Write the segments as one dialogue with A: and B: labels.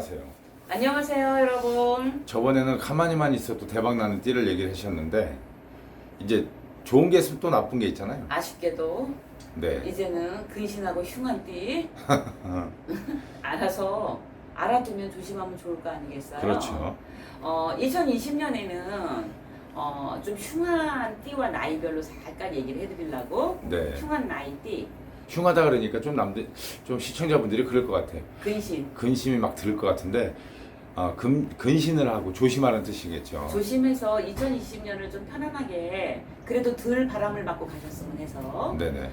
A: 안녕하세요.
B: 안녕하세요, 여러분.
A: 저번에는 가만히만 있어도 대박 나는 띠를 얘기를 하셨는데 이제 좋은 게 있으면 또 나쁜 게 있잖아요.
B: 아쉽게도
A: 네.
B: 이제는 근신하고 흉한 띠 알아서 알아두면 조심하면 좋을 거 아니겠어요?
A: 그렇죠.
B: 2020년에는 좀 흉한 띠와 나이별로 잠깐 얘기를 해드리려고.
A: 네.
B: 흉한 나이띠,
A: 흉하다 그러니까 좀 시청자분들이 그럴 것 같아요.
B: 근신.
A: 근심이 막 들 것 같은데 근신을 하고 조심하라는 뜻이겠죠.
B: 조심해서 2020년을 좀 편안하게 그래도 덜 바람을 맞고 가셨으면 해서
A: 네네.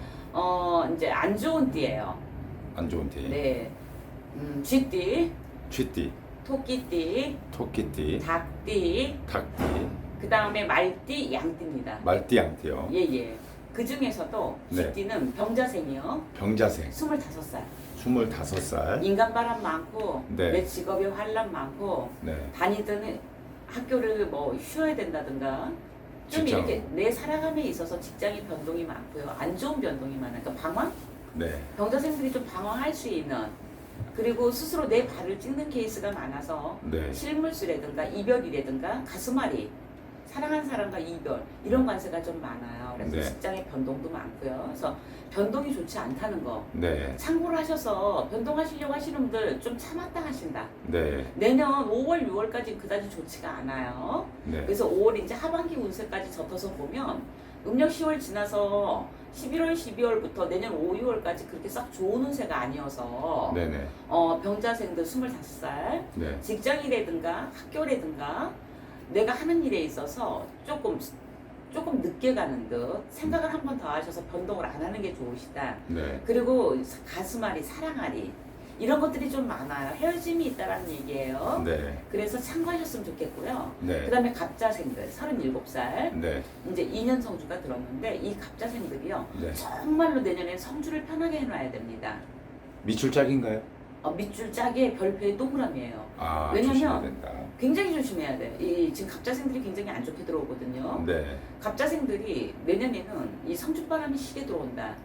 B: 이제 안 좋은 띠예요.
A: 안 좋은 띠.
B: 네. 쥐띠,
A: 쥐띠,
B: 토끼띠,
A: 토끼띠,
B: 닭띠,
A: 닭띠,
B: 그 다음에 말띠, 양띠입니다.
A: 말띠, 양띠요.
B: 예예. 그 중에서도
A: 네.
B: 쥐띠는 병자생이요.
A: 병자생.
B: 25살.
A: 25살.
B: 인간바람 많고,
A: 네.
B: 내 직업에 환란 많고,
A: 네.
B: 다니던 학교를 뭐 쉬어야 된다든가, 좀
A: 직장.
B: 이렇게 내 살아감에 있어서 직장의 변동이 많고요. 안 좋은 변동이 많아요. 그러니까 방황?
A: 네.
B: 병자생들이 좀 방황할 수 있는, 그리고 스스로 내 발을 찍는 케이스가 많아서
A: 네.
B: 실물수라든가 이별이라든가 가슴앓이, 사랑한 사람과 이별 이런 관세가 좀 많아요. 그래서
A: 네.
B: 직장의 변동도 많고요. 그래서 변동이 좋지 않다는 거
A: 네.
B: 참고를 하셔서 변동하시려고 하시는 분들 좀 참았다 하신다.
A: 네.
B: 내년 5월, 6월까지 그다지 좋지가 않아요.
A: 네.
B: 그래서 5월 이제 하반기 운세까지 젖어서 보면 음력 10월 지나서 11월, 12월부터 내년 5, 6월까지 그렇게 싹 좋은 운세가 아니어서
A: 네네.
B: 병자생들 25살
A: 네.
B: 직장이라든가 학교라든가 내가 하는 일에 있어서 조금 늦게 가는 듯 생각을 한 번 더 하셔서 변동을 안 하는 게 좋으시다.
A: 네.
B: 그리고 가슴앓이, 사랑앓이 이런 것들이 좀 많아요. 헤어짐이 있다라는 얘기예요.
A: 네.
B: 그래서 참고하셨으면 좋겠고요.
A: 네.
B: 그 다음에 갑자생들 37살
A: 네.
B: 이제 2년 성주가 들었는데 이 갑자생들이요.
A: 네.
B: 정말로 내년에 성주를 편하게 해놔야 됩니다.
A: 밑줄짝인가요?
B: 밑줄 짝에 별표의 동그라미예요.
A: 아,
B: 왜냐면
A: 조심해야 된다.
B: 굉장히 조심해야 돼. 지금 갑자생들이 굉장히 안 좋게 들어오거든요.
A: 네.
B: 갑자생들이 내년에는 이 성주바람이 시게 들어온다.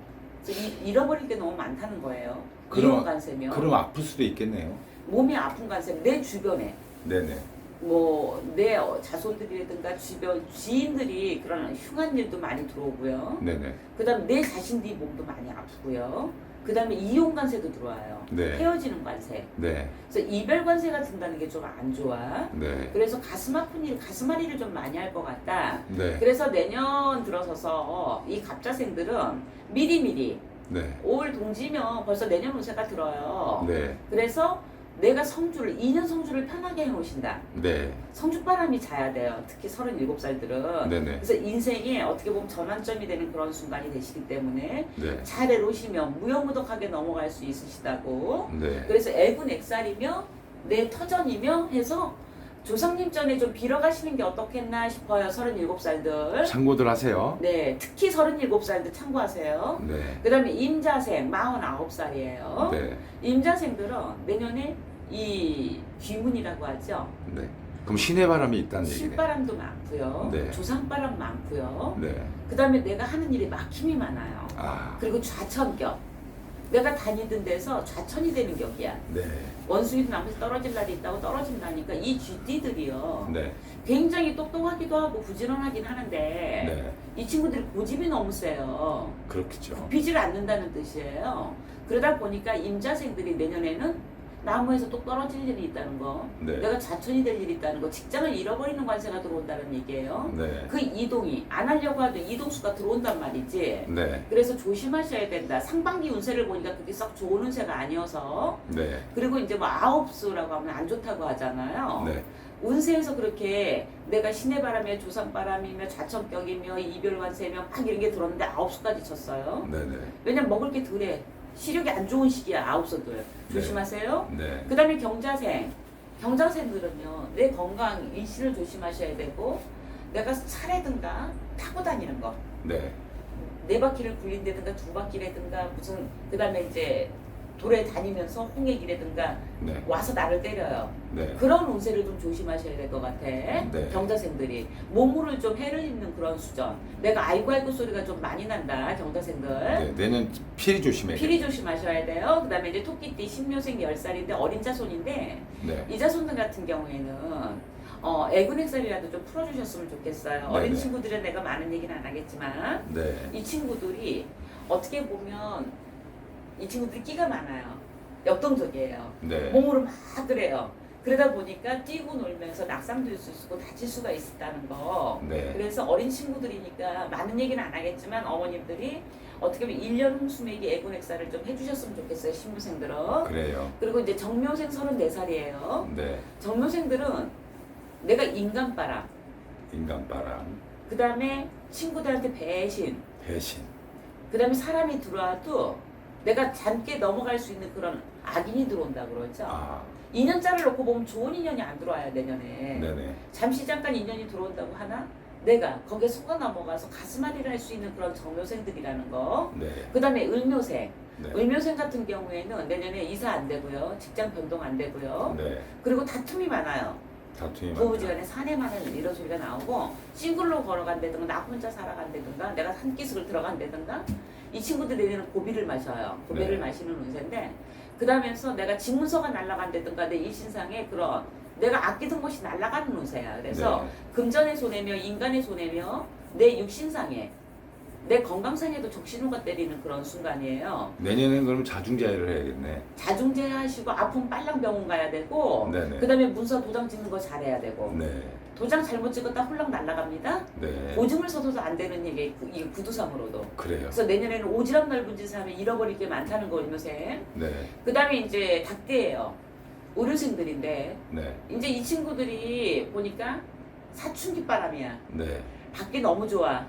B: 그래서 잃어버릴 게 너무 많다는 거예요. 이혼 간세며
A: 그럼 아플 수도 있겠네요.
B: 몸이 아픈 간세, 내 주변에
A: 네네.
B: 뭐 내 자손들이라든가 주변 지인들이 그런 흉한 일도 많이 들어오고요.
A: 네네.
B: 그다음 내 자신들이 몸도 많이 아프고요. 그다음에 이혼 관세도 들어와요.
A: 네.
B: 헤어지는 관세.
A: 네.
B: 그래서 이별 관세가 든다는 게 좀 안 좋아.
A: 네.
B: 그래서 가슴 아픈 일, 가슴앓이를 좀 많이 할 것 같다.
A: 네.
B: 그래서 내년 들어서서 이 갑자생들은 미리미리
A: 네.
B: 5월 동지면 벌써 내년 운세가 들어요.
A: 네.
B: 그래서 내가 성주를 2년 성주를 편하게 해놓으신다.
A: 네.
B: 성주바람이 자야 돼요. 특히 37살들은.
A: 네네.
B: 그래서 인생에 어떻게 보면 전환점이 되는 그런 순간이 되시기 때문에
A: 네.
B: 잘 해놓으시면 무역무덕하게 넘어갈 수 있으시다고.
A: 네.
B: 그래서 애군 액살이며 내 터전이며 해서 조상님 전에 좀 빌어가시는 게 어떻겠나 싶어요. 37살들.
A: 참고들 하세요.
B: 네, 특히 37살들 참고하세요.
A: 네.
B: 그 다음에 임자생 49살이에요.
A: 네.
B: 임자생들은 내년에 이 귀문이라고 하죠.
A: 네. 그럼 신의 바람이 있다는 얘기네요.
B: 신바람도 많고요.
A: 네.
B: 조상바람 많고요.
A: 네.
B: 그 다음에 내가 하는 일에 막힘이 많아요.
A: 아.
B: 그리고 좌천격. 내가 다니던 데서 좌천이 되는 격이야.
A: 네.
B: 원숭이도 나무에서 떨어질 날이 있다고 떨어진다니까 이 쥐띠들이요.
A: 네.
B: 굉장히 똑똑하기도 하고 부지런하긴 하는데
A: 네.
B: 이 친구들이 고집이 너무 세요.
A: 그렇겠죠.
B: 굽히질 않는다는 뜻이에요. 그러다 보니까 임자생들이 내년에는 나무에서 또 떨어질 일이 있다는 거,
A: 네.
B: 내가 자천이 될 일이 있다는 거, 직장을 잃어버리는 관세가 들어온다는 얘기예요.
A: 네.
B: 그 이동이 안 하려고 해도 이동수가 들어온단 말이지.
A: 네.
B: 그래서 조심하셔야 된다. 상반기 운세를 보니까 그게 썩 좋은 운세가 아니어서.
A: 네.
B: 그리고 이제 뭐 아홉수라고 하면 안 좋다고 하잖아요.
A: 네.
B: 운세에서 그렇게 내가 신의 바람이며 조상바람이며 좌천격이며 이별관세며 막 이런 게 들었는데 9수까지 쳤어요.
A: 네네.
B: 왜냐면 먹을 게 덜해. 시력이 안 좋은 시기야 9수들. 조심하세요.
A: 네.
B: 그 다음에 경자생. 경자생들은요, 내 건강 일신을 조심하셔야 되고, 내가 차라든가 타고 다니는 거.
A: 네.
B: 네 바퀴를 굴린다든가 두 바퀴라든가 무슨, 그 다음에 이제 돌에 다니면서 홍액이라든가
A: 네.
B: 와서 나를 때려요.
A: 네.
B: 그런 운세를 좀 조심하셔야 될 것 같아.
A: 네.
B: 경자생들이 몸으로 좀 해를 입는 그런 수전. 내가 아이고 아이고 소리가 좀 많이 난다. 경자생들.
A: 네. 내년 피리 조심해.
B: 피리 조심하셔야 돼요. 그다음에 이제 토끼띠 신묘생 10살인데 어린 자손인데
A: 네.
B: 이 자손들 같은 경우에는 애군액살이라도 좀 풀어주셨으면 좋겠어요. 어린
A: 네네.
B: 친구들은 내가 많은 얘기는 안 하겠지만
A: 네.
B: 이 친구들이 어떻게 보면 이 친구들이 끼가 많아요. 역동적이에요.
A: 네.
B: 몸으로 막 그래요. 그러다 보니까 뛰고 놀면서 낙상도 있을 수 있고 다칠 수가 있다는 거.
A: 네.
B: 그래서 어린 친구들이니까 많은 얘기는 안 하겠지만 어머님들이 어떻게 보면 1년 홍수매기 애군액살을 좀 해주셨으면 좋겠어요. 신부생들은.
A: 그래요.
B: 그리고 이제 정묘생 34살이에요.
A: 네.
B: 정묘생들은 내가 인간바람,
A: 인간바람,
B: 그 다음에 친구들한테 배신,
A: 배신.
B: 그 다음에 사람이 들어와도 내가 잠께 넘어갈 수 있는 그런 악인이 들어온다 그러죠.
A: 아.
B: 인연자를 놓고 보면 좋은 인연이 안 들어와요, 내년에.
A: 네네.
B: 잠시 잠깐 인연이 들어온다고 하나? 내가 거기에 속아 넘어가서 가슴앓이를 할 수 있는 그런 정묘생들이라는 거.
A: 네.
B: 그 다음에 을묘생.
A: 네.
B: 을묘생 같은 경우에는 내년에 이사 안 되고요. 직장 변동 안 되고요.
A: 네.
B: 그리고 다툼이 많아요.
A: 다툼이
B: 부부지간에 사내만은 이런 소리가 나오고 싱글로 걸어간다든가 나 혼자 살아간다든가 내가 산기슭을 들어간다든가 이 친구들 내년은 고비를 마셔요. 고비를
A: 네.
B: 마시는 운세인데 그 다음에서 내가 직문서가 날아간다든가 내 일신상에 그런 내가 아끼던 것이 날아가는 운세야. 그래서
A: 네.
B: 금전의 손해며 인간의 손해며 내 육신상에 내 건강상에도 적신호가 때리는 그런 순간이에요.
A: 내년엔 그럼 자중자애를 해야겠네.
B: 자중제하시고 아픈 빨랑 병원 가야 되고
A: 네네.
B: 그 다음에 문서 도장 찍는 거 잘해야 되고
A: 네.
B: 도장 잘못 찍었다 홀랑 날아갑니다.
A: 네.
B: 오줌을 써도 안 되는 얘기 이 구두상으로도.
A: 그래요.
B: 그래서 내년에는 오지랖 넓은 짓을 하면 잃어버릴 게 많다는 거 을묘생.
A: 네.
B: 그 다음에 이제 닭띠예요. 의료생들인데
A: 네.
B: 이제 이 친구들이 보니까 사춘기 바람이야.
A: 네.
B: 밖이 너무 좋아.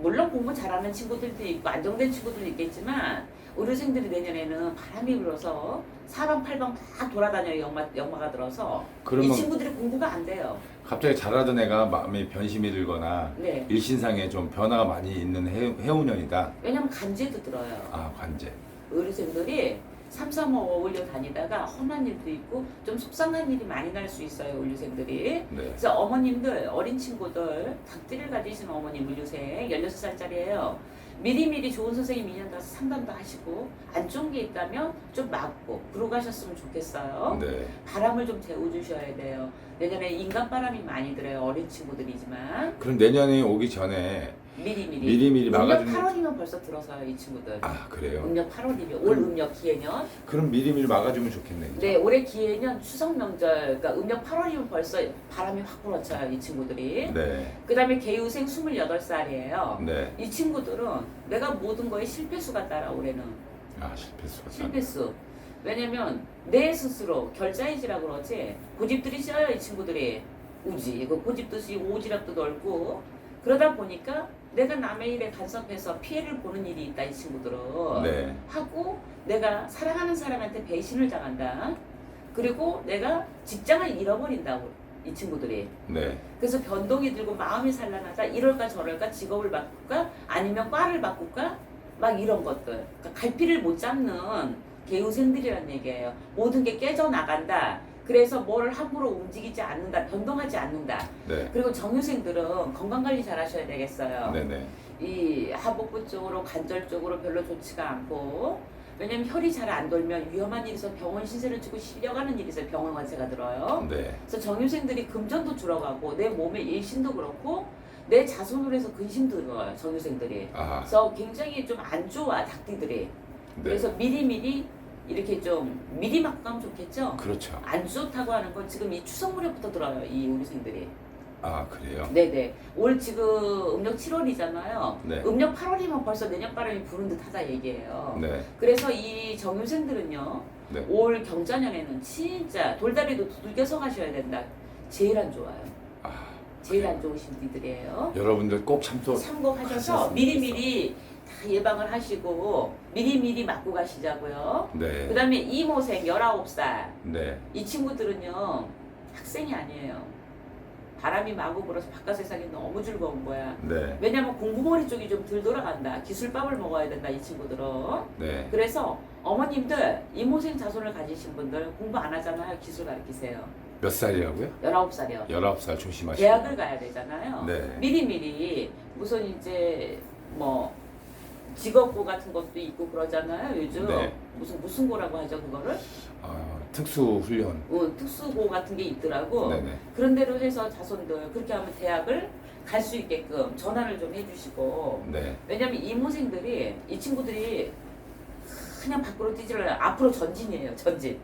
B: 물론 공부 잘하는 친구들도 있고 안정된 친구들도 있겠지만 의료생들이 내년에는 바람이 불어서 사방팔방 막 돌아다녀요. 역마가 들어서 이
A: 그러면
B: 친구들이 공부가 안 돼요.
A: 갑자기 잘하던 애가 마음에 변심이 들거나
B: 네.
A: 일신상에 좀 변화가 많이 있는 해운년이다.
B: 왜냐면 간제도 들어요.
A: 아, 관제.
B: 의료생들이 3, 3, 5 어울려 다니다가 험한 일도 있고 좀 속상한 일이 많이 날 수 있어요. 의료생들이.
A: 네.
B: 그래서 어머님들, 어린 친구들, 닭띠를 가지신 어머님 의료생 16살짜리예요. 미리미리 좋은 선생님 인연 가서 상담도 하시고 안 좋은 게 있다면 좀 막고 그러고 가셨으면 좋겠어요.
A: 네.
B: 바람을 좀 재워주셔야 돼요. 내년에 인간바람이 많이 들어요. 어린 친구들이지만
A: 그럼 내년이 오기 전에 미리미리
B: 음력
A: 막아주는.
B: 8월이면 벌써 들어서요. 이 친구들.
A: 아, 그래요.
B: 음력 8월이면 올 음력 기해년.
A: 그럼 미리미리 막아주면 좋겠네.
B: 네, 올해 기해년 추석 명절, 그러니까 음력 8월이면 벌써 바람이 확 불어쳐요, 이 친구들이.
A: 네.
B: 그 다음에 개유생 28살이에요.
A: 네.
B: 이 친구들은 내가 모든 거에 실패수가 따라 올해는.
A: 아, 실패수가.
B: 실패수. 왜냐면 내 스스로 결자이지라 그러지 고집들이 싫어요, 이 친구들이. 우지, 그 고집듯이 오지랖도 넓고 그러다 보니까 내가 남의 일에 간섭해서 피해를 보는 일이 있다, 이 친구들은.
A: 네.
B: 하고 내가 사랑하는 사람한테 배신을 당한다. 그리고 내가 직장을 잃어버린다고, 이 친구들이.
A: 네.
B: 그래서 변동이 들고 마음이 산란하다. 이럴까 저럴까 직업을 바꿀까 아니면 과를 바꿀까 막 이런 것들. 그러니까 갈피를 못 잡는 개우생들이란 얘기예요. 모든 게 깨져나간다. 그래서 뭘 함부로 움직이지 않는다. 변동하지 않는다.
A: 네.
B: 그리고 정유생들은 건강관리 잘 하셔야 되겠어요.
A: 네네.
B: 이 하복부 쪽으로 관절 쪽으로 별로 좋지가 않고 왜냐면 혈이 잘 안 돌면 위험한 일이 있어 병원 신세를 지고 실려가는 일이 있어요. 병원 관세가 들어요.
A: 네.
B: 그래서 정유생들이 금전도 줄어가고 내 몸의 일신도 그렇고 내 자손으로 해서 근심도 들어요. 정유생들이.
A: 아.
B: 그래서 굉장히 좀 안 좋아 닭띠들이.
A: 네.
B: 그래서 미리미리 이렇게 좀 미리 맞고 가면 좋겠죠.
A: 그렇죠.
B: 안 좋다고 하는 건 지금 이 추석 무렵부터 들어요. 이 의료생들이.
A: 아, 그래요.
B: 네네. 올 지금 음력 7월이잖아요.
A: 네.
B: 음력 8월이면 벌써 내년 바람이 부는 듯 하다 얘기예요.
A: 네.
B: 그래서 이 정유생들은요.
A: 네.
B: 올 경자년에는 진짜 돌다리도 두들겨서 가셔야 된다. 제일 안 좋아요.
A: 아.
B: 제일 안 좋으신 분들이에요.
A: 여러분들 꼭
B: 참고하셔서
A: 하셨으면
B: 미리미리 다 예방을 하시고 미리미리 맞고 가시자고요.
A: 네.
B: 그 다음에 이모생 19살.
A: 네.
B: 이 친구들은요. 학생이 아니에요. 바람이 마구 불어서 바깥 세상이 너무 즐거운 거야.
A: 네.
B: 왜냐면 공부머리 쪽이 좀 덜 돌아간다. 기술밥을 먹어야 된다, 이 친구들은.
A: 네.
B: 그래서 어머님들 이모생 자손을 가지신 분들 공부 안 하잖아요. 기술 가르치세요.
A: 몇 살이라고요?
B: 19살이요.
A: 19살 조심하시고.
B: 대학을 가야 되잖아요.
A: 네.
B: 미리미리 무슨 이제 뭐 직업고 같은 것도 있고 그러잖아요. 요즘
A: 네.
B: 무슨 고라고 하죠 그거를?
A: 특수 훈련.
B: 특수고 같은 게 있더라고.
A: 네네.
B: 그런 대로 해서 자손들 그렇게 하면 대학을 갈 수 있게끔 전화를 좀 해주시고.
A: 네.
B: 왜냐면 이모생들이 이 친구들이 그냥 밖으로 뛰지를 않아요. 앞으로 전진이에요. 전진.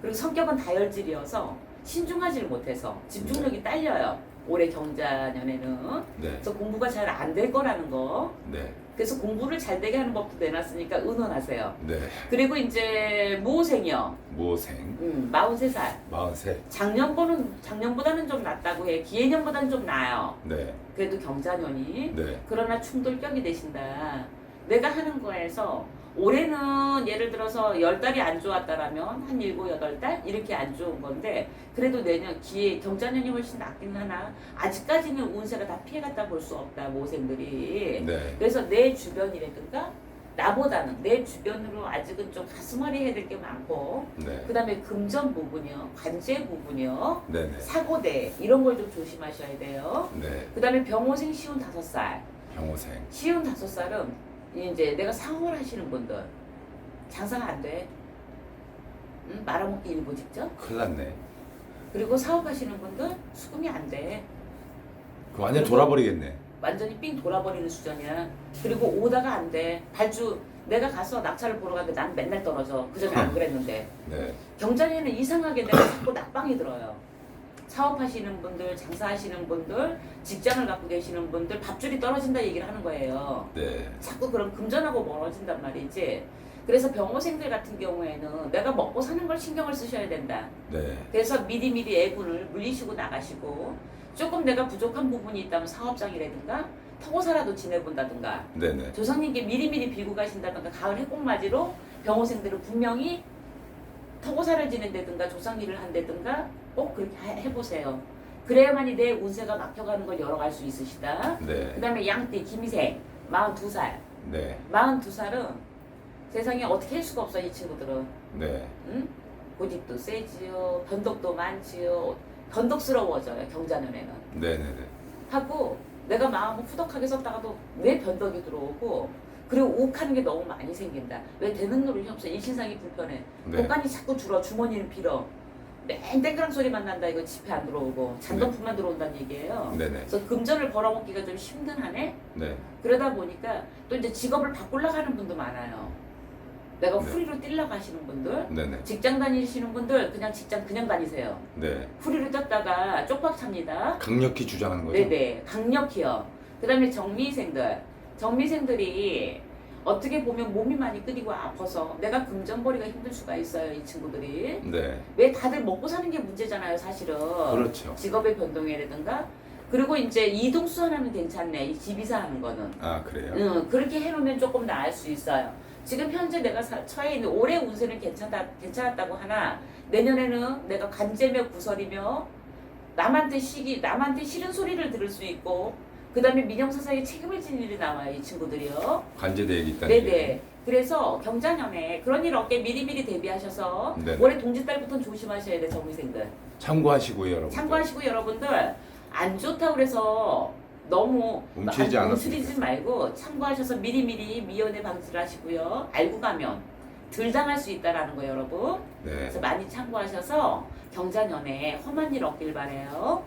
B: 그리고 성격은 다혈질이어서 신중하지를 못해서 집중력이 딸려요. 올해 경자년에는.
A: 네.
B: 그래서 공부가 잘 안 될 거라는 거.
A: 네.
B: 그래서 공부를 잘 되게 하는 법도 내놨으니까 의논하세요.
A: 네.
B: 그리고 이제 모생이요.
A: 모생.
B: 43살.
A: 43.
B: 작년보다는 좀 낫다고 해. 기해년보다는 좀 나아요.
A: 네.
B: 그래도 경자년이.
A: 네.
B: 그러나 충돌격이 되신다. 내가 하는 거에서 올해는 예를 들어서 10달이 안 좋았다라면 한 7, 8달 이렇게 안 좋은 건데 그래도 내년 기해 경자년이 훨씬 낫긴 하나 아직까지는 운세가 다 피해갔다 볼 수 없다 모생들이.
A: 네.
B: 그래서 내 주변이라든가 나보다는 내 주변으로 아직은 좀 가슴앓이 해야 될 게 많고
A: 네.
B: 그 다음에 금전 부분이요 관제 부분이요
A: 네네.
B: 사고대 이런 걸 좀 조심하셔야 돼요.
A: 네.
B: 그 다음에 병호생 쉬운 5살
A: 병호생.
B: 쉬운 5살은 이제 내가 사업을 하시는 분들 장사가 안 돼. 말아먹기 일보 직접.
A: 큰일 났네.
B: 그리고 사업하시는 분들 수금이 안 돼.
A: 그 완전
B: 그리고-
A: 돌아버리겠네.
B: 완전히 삥 돌아버리는 수준이야. 그리고 오다가 안 돼. 발주 내가 가서 낙차를 보러 가는데 난 맨날 떨어져. 그전에 안 그랬는데.
A: 네.
B: 경자에는 이상하게 내가 자꾸 낙방이 들어요. 사업하시는 분들, 장사하시는 분들, 직장을 갖고 계시는 분들 밥줄이 떨어진다 얘기를 하는 거예요.
A: 네.
B: 자꾸 그럼 금전하고 멀어진단 말이지. 그래서 병호생들 같은 경우에는 내가 먹고 사는 걸 신경을 쓰셔야 된다.
A: 네.
B: 그래서 미리미리 애군을 물리시고 나가시고 조금 내가 부족한 부분이 있다면 사업장이라든가 터고사라도 지내본다든가
A: 네네.
B: 조상님께 미리미리 빌고 가신다든가 가을 해곡맞이로 병호생들은 분명히 터고사를 지낸다든가 조상일을 한다든가 꼭 그렇게 해보세요. 그래야만이 내 운세가 막혀가는 걸 열어갈 수 있으시다.
A: 네.
B: 그 다음에 양띠 김희생 42살.
A: 네.
B: 42살은 세상에 어떻게 할 수가 없어 이 친구들은.
A: 네.
B: 응? 고집도 세지요. 변덕도 많지요. 변덕스러워져요 경자년에는.
A: 네네네.
B: 하고 내가 마음을 후덕하게 썼다가도 왜 변덕이 들어오고 그리고 욱하는 게 너무 많이 생긴다. 왜 되는 노릇이 없어. 일신상이 불편해.
A: 네.
B: 공간이 자꾸 줄어. 주머니는 빌어. 맨 땡그랑 소리만 난다. 이거 지폐 안 들어오고 잔돈품만 들어온다는 얘기예요.
A: 네네.
B: 그래서 금전을 벌어먹기가 좀 힘든 한 해.
A: 네.
B: 그러다 보니까 또 이제 직업을 바꾸려고 하는 분도 많아요. 내가
A: 네.
B: 후리로 뛰려고 하시는 분들,
A: 네네.
B: 직장 다니시는 분들 그냥 직장 그냥 다니세요.
A: 네.
B: 후리로 떴다가 쪽박 찹니다.
A: 강력히 주장하는 거죠?
B: 네네, 강력히요. 그 다음에 정미생들이 어떻게 보면 몸이 많이 끓이고 아파서 내가 금전벌이가 힘들 수가 있어요, 이 친구들이.
A: 네.
B: 왜 다들 먹고 사는 게 문제잖아요, 사실은.
A: 그렇죠.
B: 직업의 변동이라든가. 그리고 이제 이동수 하나는 괜찮네, 이 집이사 하는 거는.
A: 아 그래요?
B: 응, 그렇게 해놓으면 조금 나을 수 있어요. 지금 현재 내가 처해 있는 올해 운세는 괜찮았다고 하나 내년에는 내가 관제며 구설이며 남한테 싫은 소리를 들을 수 있고 그 다음에 민영사상에 책임을 지는 일이 나와요 이 친구들이요.
A: 관제대액이 있다는
B: 네네.
A: 얘기예요?
B: 그래서 경자년에 그런 일 없게 미리미리 대비하셔서
A: 네네.
B: 올해 동짓달부터는 조심하셔야 돼 정미생들.
A: 참고하시고요 여러분.
B: 참고하시고 여러분들 안 좋다고 그래서 너무
A: 움츠리지
B: 움츠리지 말고 참고하셔서 미리미리 미연에 방지를 하시고요. 알고 가면 덜 당할 수 있다라는 거예요 여러분.
A: 네.
B: 그래서 많이 참고하셔서 경자년에 험한 일 없길 바래요.